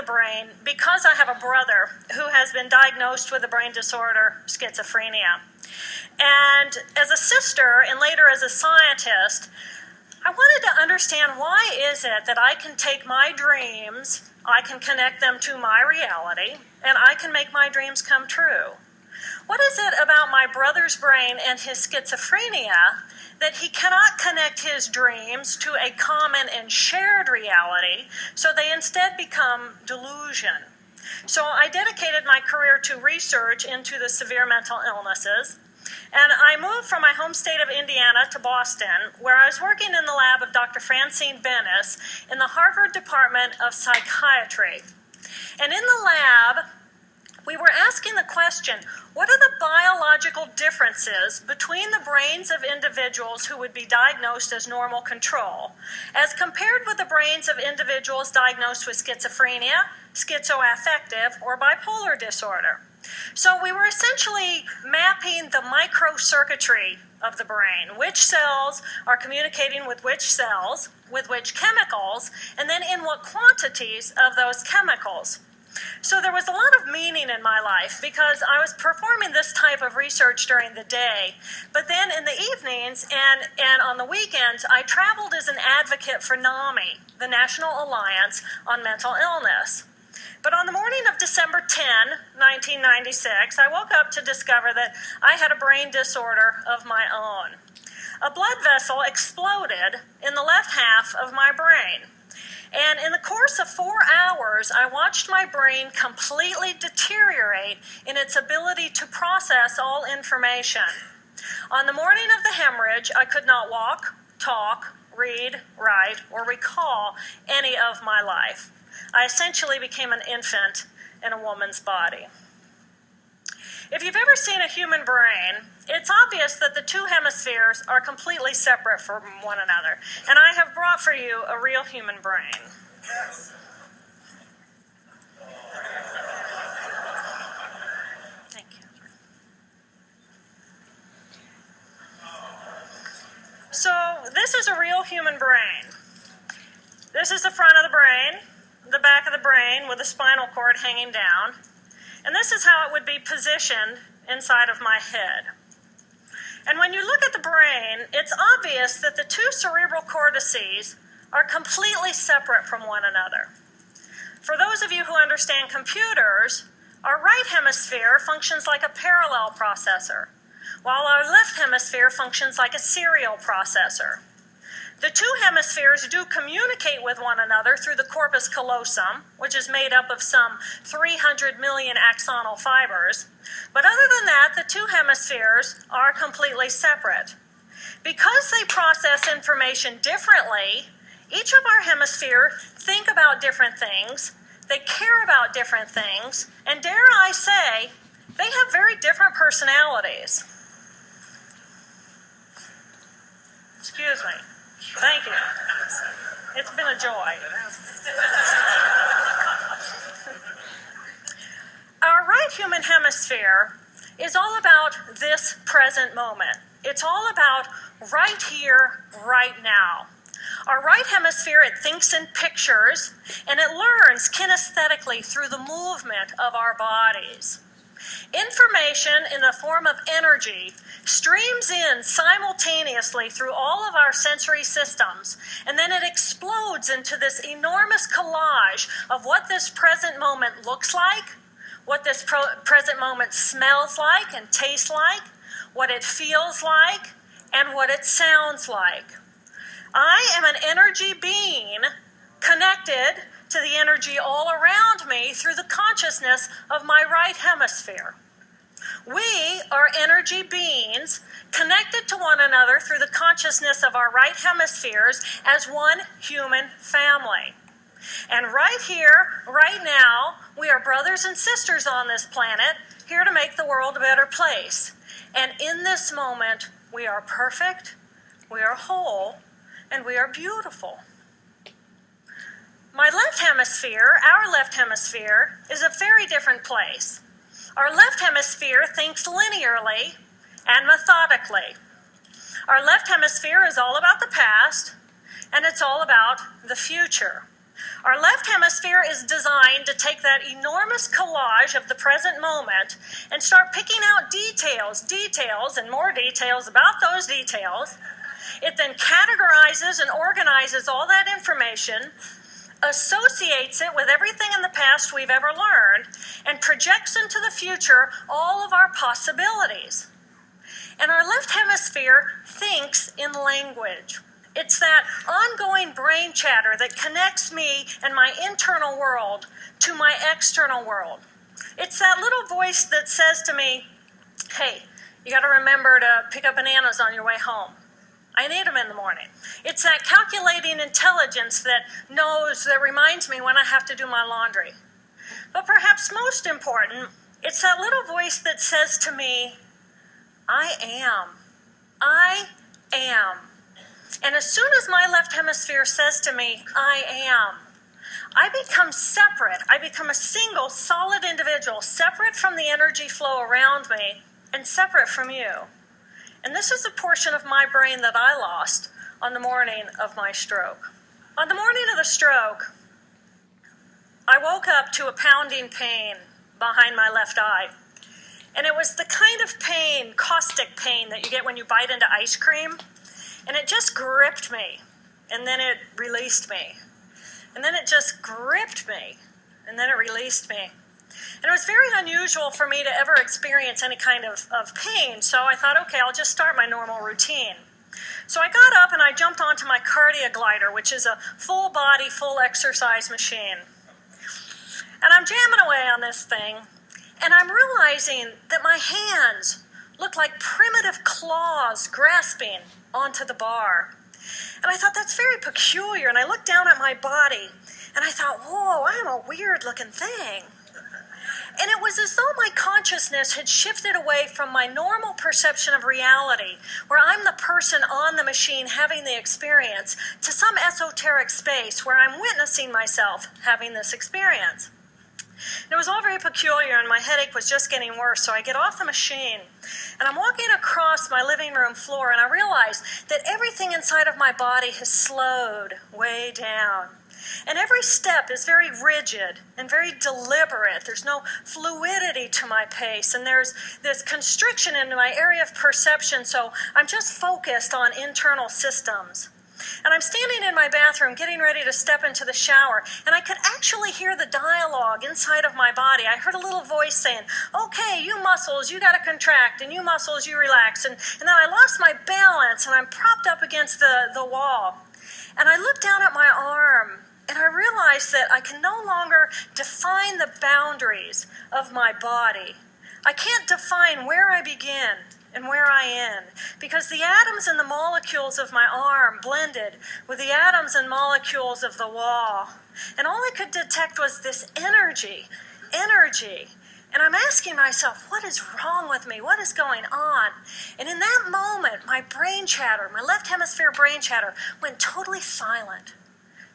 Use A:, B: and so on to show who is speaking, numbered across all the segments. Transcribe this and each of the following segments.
A: brain because I have a brother who has been diagnosed with the brain disorder schizophrenia. And as a sister, and later as a scientist, I wanted to understand, why is it that I can take my dreams, I can connect them to my reality, and I can make my dreams come true? What is it about my brother's brain and his schizophrenia that he cannot connect his dreams to a common and shared reality, so they instead become delusion? So I dedicated my career to research into the severe mental illnesses, and I moved from my home state of Indiana to Boston, where I was working in the lab of Dr. Francine Bennis in the Harvard Department of Psychiatry. And in the lab, we were asking the question, what are the biological differences between the brains of individuals who would be diagnosed as normal control, as compared with the brains of individuals diagnosed with schizophrenia, schizoaffective, or bipolar disorder? So we were essentially mapping the microcircuitry of the brain, which cells are communicating with which cells, with which chemicals, and then in what quantities of those chemicals. So there was a lot of meaning in my life because I was performing this type of research during the day, but then in the evenings and on the weekends, I traveled as an advocate for NAMI, the National Alliance on Mental Illness. But on the morning of December 10, 1996, I woke up to discover that I had a brain disorder of my own. A blood vessel exploded in the left half of my brain. And in the course of 4 hours, I watched my brain completely deteriorate in its ability to process all information. On the morning of the hemorrhage, I could not walk, talk, read, write, or recall any of my life. I essentially became an infant in a woman's body. If you've ever seen a human brain, it's obvious that the two hemispheres are completely separate from one another. And I have brought for you a real human brain. Yes. Thank you. So this is a real human brain. This is the front of the brain, the back of the brain with the spinal cord hanging down. And this is how it would be positioned inside of my head. And when you look at the brain, it's obvious that the two cerebral cortices are completely separate from one another. For those of you who understand computers, our right hemisphere functions like a parallel processor, while our left hemisphere functions like a serial processor. The two hemispheres do communicate with one another through the corpus callosum, which is made up of some 300 million axonal fibers. But other than that, the two hemispheres are completely separate. Because they process information differently, each of our hemispheres think about different things, they care about different things, and dare I say, they have very different personalities. Excuse me. Thank you. It's been a joy. Our right human hemisphere is all about this present moment. It's all about right here, right now. Our right hemisphere, it thinks in pictures, and it learns kinesthetically through the movement of our bodies. Information in the form of energy streams in simultaneously through all of our sensory systems, and then it explodes into this enormous collage of what this present moment looks like, what this present moment smells like and tastes like, what it feels like, and what it sounds like. I am an energy being connected to the energy all around me through the consciousness of my right hemisphere. We are energy beings connected to one another through the consciousness of our right hemispheres as one human family. And right here, right now, we are brothers and sisters on this planet, here to make the world a better place. And in this moment, we are perfect, we are whole, and we are beautiful. My left hemisphere, our left hemisphere, is a very different place. Our left hemisphere thinks linearly and methodically. Our left hemisphere is all about the past, and it's all about the future. Our left hemisphere is designed to take that enormous collage of the present moment and start picking out details, and more details about those details. It then categorizes and organizes all that information, associates it with everything in the past we've ever learned, and projects into the future all of our possibilities. And our left hemisphere thinks in language. It's that ongoing brain chatter that connects me and my internal world to my external world. It's that little voice that says to me, hey, you got to remember to pick up bananas on your way home. I need them in the morning. It's that calculating intelligence that reminds me when I have to do my laundry. But perhaps most important, it's that little voice that says to me, I am. And as soon as my left hemisphere says to me, I am, I become separate. I become a single, solid individual, separate from the energy flow around me and separate from you. And this is a portion of my brain that I lost on the morning of my stroke. On the morning of the stroke, I woke up to a pounding pain behind my left eye. And it was the kind of pain, caustic pain, that you get when you bite into ice cream. And it just gripped me, and then it released me. And then it just gripped me, and then it released me. And it was very unusual for me to ever experience any kind of pain, so I thought, okay, I'll just start my normal routine. So I got up and I jumped onto my cardio glider, which is a full body, full exercise machine. And I'm jamming away on this thing, and I'm realizing that my hands look like primitive claws grasping onto the bar. And I thought, that's very peculiar. And I looked down at my body, and I thought, whoa, I'm a weird-looking thing. And it was as though my consciousness had shifted away from my normal perception of reality, where I'm the person on the machine having the experience, to some esoteric space where I'm witnessing myself having this experience. And it was all very peculiar, and my headache was just getting worse, so I get off the machine, and I'm walking across my living room floor, and I realize that everything inside of my body has slowed way down. And every step is very rigid and very deliberate. There's no fluidity to my pace, and there's this constriction in my area of perception, so I'm just focused on internal systems. And I'm standing in my bathroom getting ready to step into the shower, and I could actually hear the dialogue inside of my body. I heard a little voice saying, okay, you muscles, you got to contract, and you muscles, you relax. And then I lost my balance, and I'm propped up against the wall. And I looked down at my arm, and I realized that I can no longer define the boundaries of my body. I can't define where I begin and where I end, because the atoms and the molecules of my arm blended with the atoms and molecules of the wall. And all I could detect was this energy. And I'm asking myself, what is wrong with me? What is going on? And in that moment, my brain chatter, my left hemisphere brain chatter, went totally silent.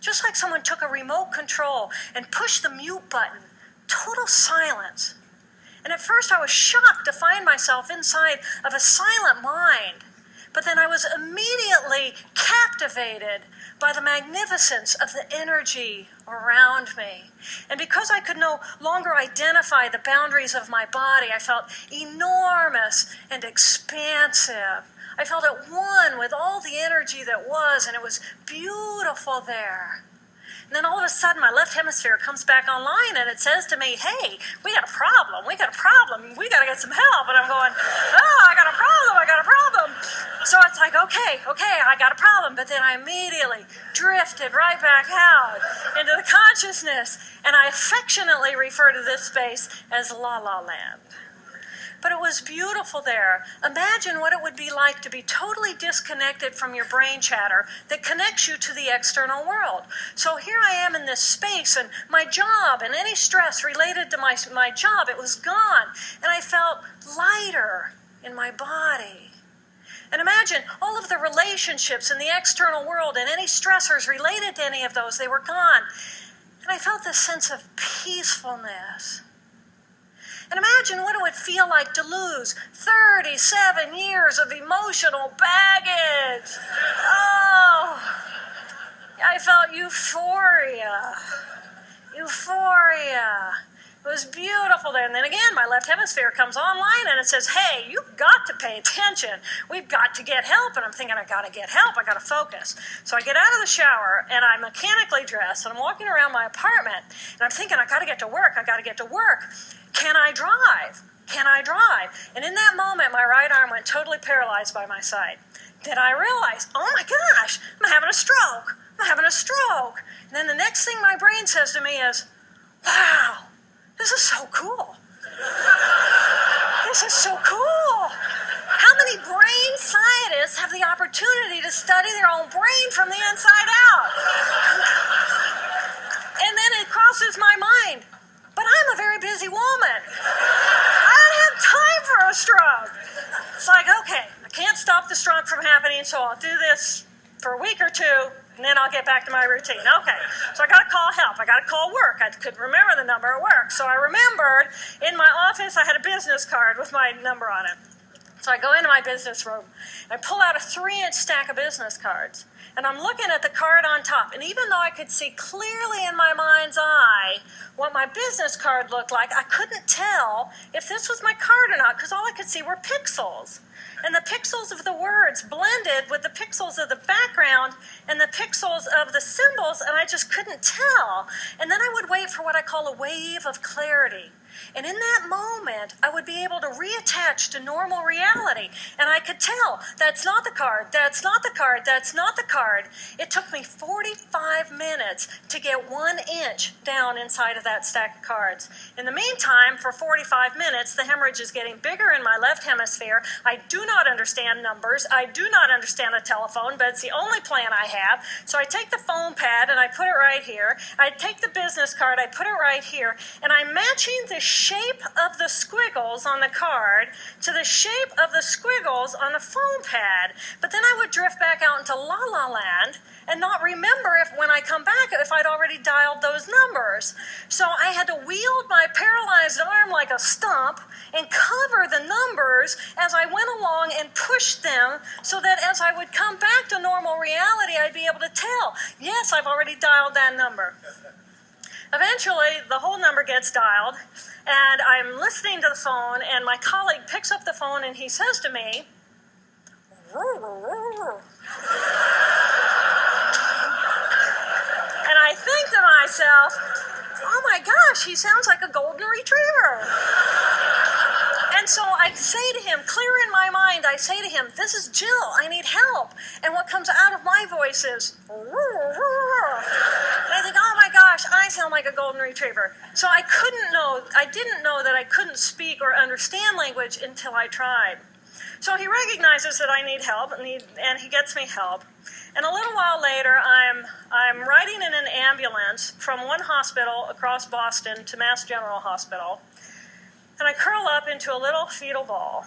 A: Just like someone took a remote control and pushed the mute button. Total silence. And at first I was shocked to find myself inside of a silent mind. But then I was immediately captivated by the magnificence of the energy around me. And because I could no longer identify the boundaries of my body, I felt enormous and expansive. I felt at one with all the energy that was, and it was beautiful there. And then all of a sudden, my left hemisphere comes back online, and it says to me, hey, we got a problem, we got to get some help. And I'm going, oh, I got a problem. So it's like, okay, I got a problem. But then I immediately drifted right back out into the consciousness, and I affectionately refer to this space as La La Land. But it was beautiful there. Imagine what it would be like to be totally disconnected from your brain chatter that connects you to the external world. So here I am in this space, and my job and any stress related to my job, it was gone. And I felt lighter in my body. And imagine all of the relationships in the external world and any stressors related to any of those, they were gone. And I felt this sense of peacefulness. And imagine what it would feel like to lose 37 years of emotional baggage. Oh, I felt euphoria. Euphoria. It was beautiful there. And then again, my left hemisphere comes online and it says, hey, you've got to pay attention. We've got to get help. And I'm thinking, I got to get help. I got to focus. So I get out of the shower and I'm mechanically dressed and I'm walking around my apartment and I'm thinking, I got to get to work. I got to get to work. Can I drive? Can I drive? And in that moment, my right arm went totally paralyzed by my side. Then I realized, oh my gosh, I'm having a stroke. I'm having a stroke. And then the next thing my brain says to me is, wow, this is so cool. This is so cool. How many brain scientists have the opportunity to study their own brain from the inside out? And then it crosses my mind, but I'm a very busy woman. I don't have time for a stroke. It's like, okay, I can't stop the stroke from happening, so I'll do this for a week or two, and then I'll get back to my routine. Okay, so I got to call help. I got to call work. I couldn't remember the number at work. So I remembered in my office I had a business card with my number on it. So I go into my business room. I pull out a 3-inch stack of business cards. And I'm looking at the card on top. And even though I could see clearly in my mind's eye what my business card looked like, I couldn't tell if this was my card or not because all I could see were pixels. And the pixels of the words blended with the pixels of the background and the pixels of the symbols, and I just couldn't tell. And then I would wait for what I call a wave of clarity. And in that moment, I would be able to reattach to normal reality. And I could tell, that's not the card, that's not the card, that's not the card. It took me 45 minutes to get 1 inch down inside of that stack of cards. In the meantime, for 45 minutes, the hemorrhage is getting bigger in my left hemisphere. I do not understand numbers. I do not understand a telephone, but it's the only plan I have. So I take the foam pad and I put it right here. I take the business card, I put it right here, and I'm matching the shape of the squiggles on the card to the shape of the squiggles on the foam pad. But then I would drift back out into La La Land and not remember if when I come back if I'd already dialed those numbers. So I had to wield my paralyzed arm like a stump and cover the numbers as I went along and push them so that as I would come back to normal reality, I'd be able to tell, yes, I've already dialed that number. Eventually, the whole number gets dialed, and I'm listening to the phone, and my colleague picks up the phone, and he says to me, and I think to myself, oh my gosh, he sounds like a golden retriever. And so I say to him, clear in my mind, I say to him, this is Jill, I need help. And what comes out of my voice is, and I think, oh my gosh, I sound like a golden retriever. So I didn't know that I couldn't speak or understand language until I tried. So he recognizes that I need help, and he gets me help. And a little while later, I'm riding in an ambulance from one hospital across Boston to Mass General Hospital. And I curl up into a little fetal ball.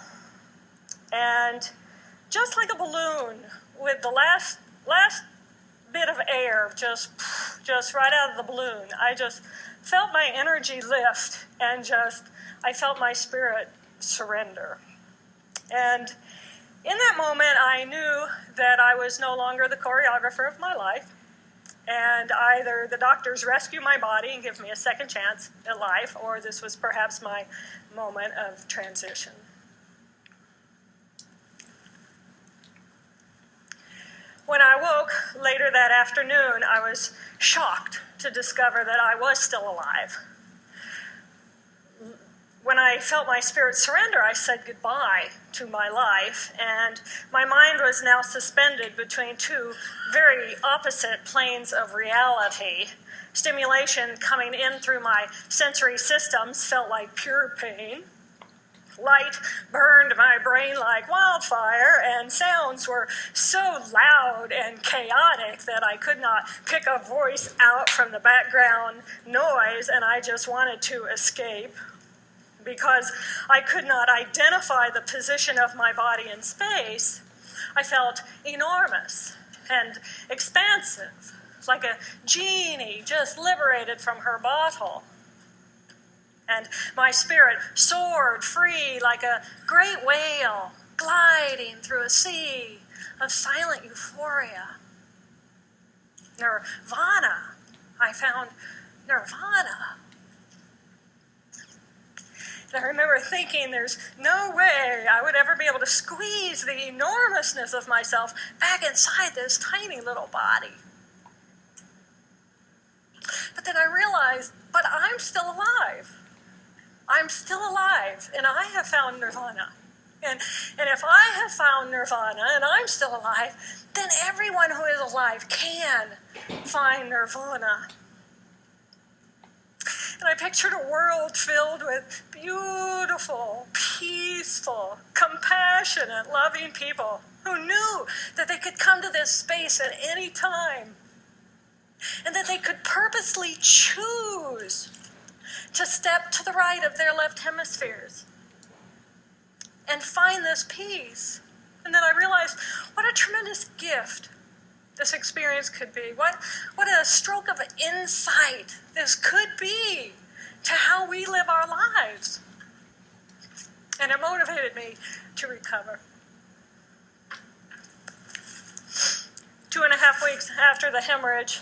A: And just like a balloon, with the last bit of air just right out of the balloon, I just felt my energy lift and I felt my spirit surrender. And in that moment, I knew that I was no longer the choreographer of my life. And either the doctors rescue my body and give me a second chance at life, or this was perhaps my moment of transition. When I woke later that afternoon, I was shocked to discover that I was still alive. When I felt my spirit surrender, I said goodbye to my life, and my mind was now suspended between two very opposite planes of reality. Stimulation coming in through my sensory systems felt like pure pain. Light burned my brain like wildfire, and sounds were so loud and chaotic that I could not pick a voice out from the background noise, and I just wanted to escape. Because I could not identify the position of my body in space, I felt enormous and expansive, like a genie just liberated from her bottle. And my spirit soared free like a great whale gliding through a sea of silent euphoria. nirvana. I found nirvana. And I remember thinking there's no way I would ever be able to squeeze the enormousness of myself back inside this tiny little body. But then I realized, but I'm still alive. I'm still alive, and I have found nirvana. And if I have found nirvana and I'm still alive, then everyone who is alive can find nirvana. And I pictured a world filled with beautiful, peaceful, compassionate, loving people who knew that they could come to this space at any time and that they could purposely choose to step to the right of their left hemispheres and find this peace. And then I realized what a tremendous gift this experience could be. What a stroke of insight this could be to how we live our lives. And it motivated me to recover. 2.5 weeks after the hemorrhage,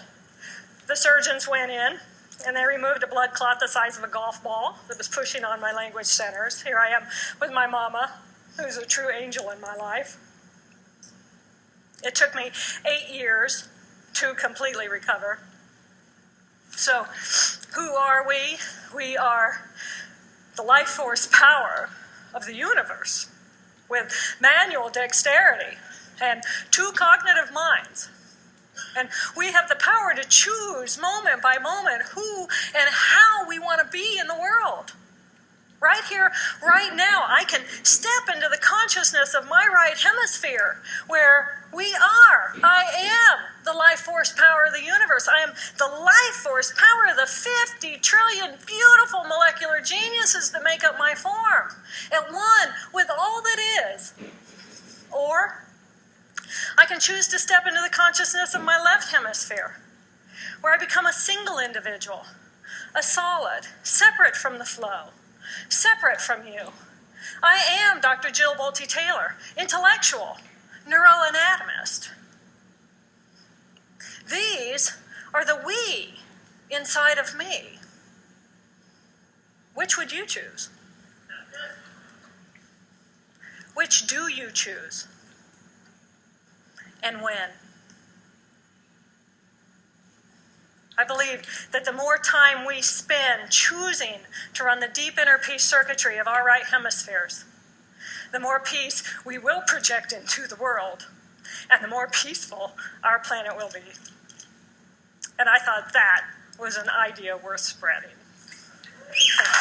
A: the surgeons went in and they removed a blood clot the size of a golf ball that was pushing on my language centers. Here I am with my mama, who's a true angel in my life. It took me 8 years to completely recover. So, who are we? We are the life force power of the universe with manual dexterity and 2 cognitive minds. And we have the power to choose moment by moment who and how we want to be in the world. Right here, right now, I can step into the consciousness of my right hemisphere where I am the life force power of the universe. I am the life force power of the 50 trillion beautiful molecular geniuses that make up my form, at one with all that is. Or I can choose to step into the consciousness of my left hemisphere, where I become a single individual, a solid, separate from the flow, separate from you. I am Dr. Jill Bolte Taylor, intellectual, neuroanatomist. These are the we inside of me. Which would you choose? Which do you choose? And when? I believe that the more time we spend choosing to run the deep inner peace circuitry of our right hemispheres, the more peace we will project into the world, and the more peaceful our planet will be. And I thought that was an idea worth spreading. Thank you.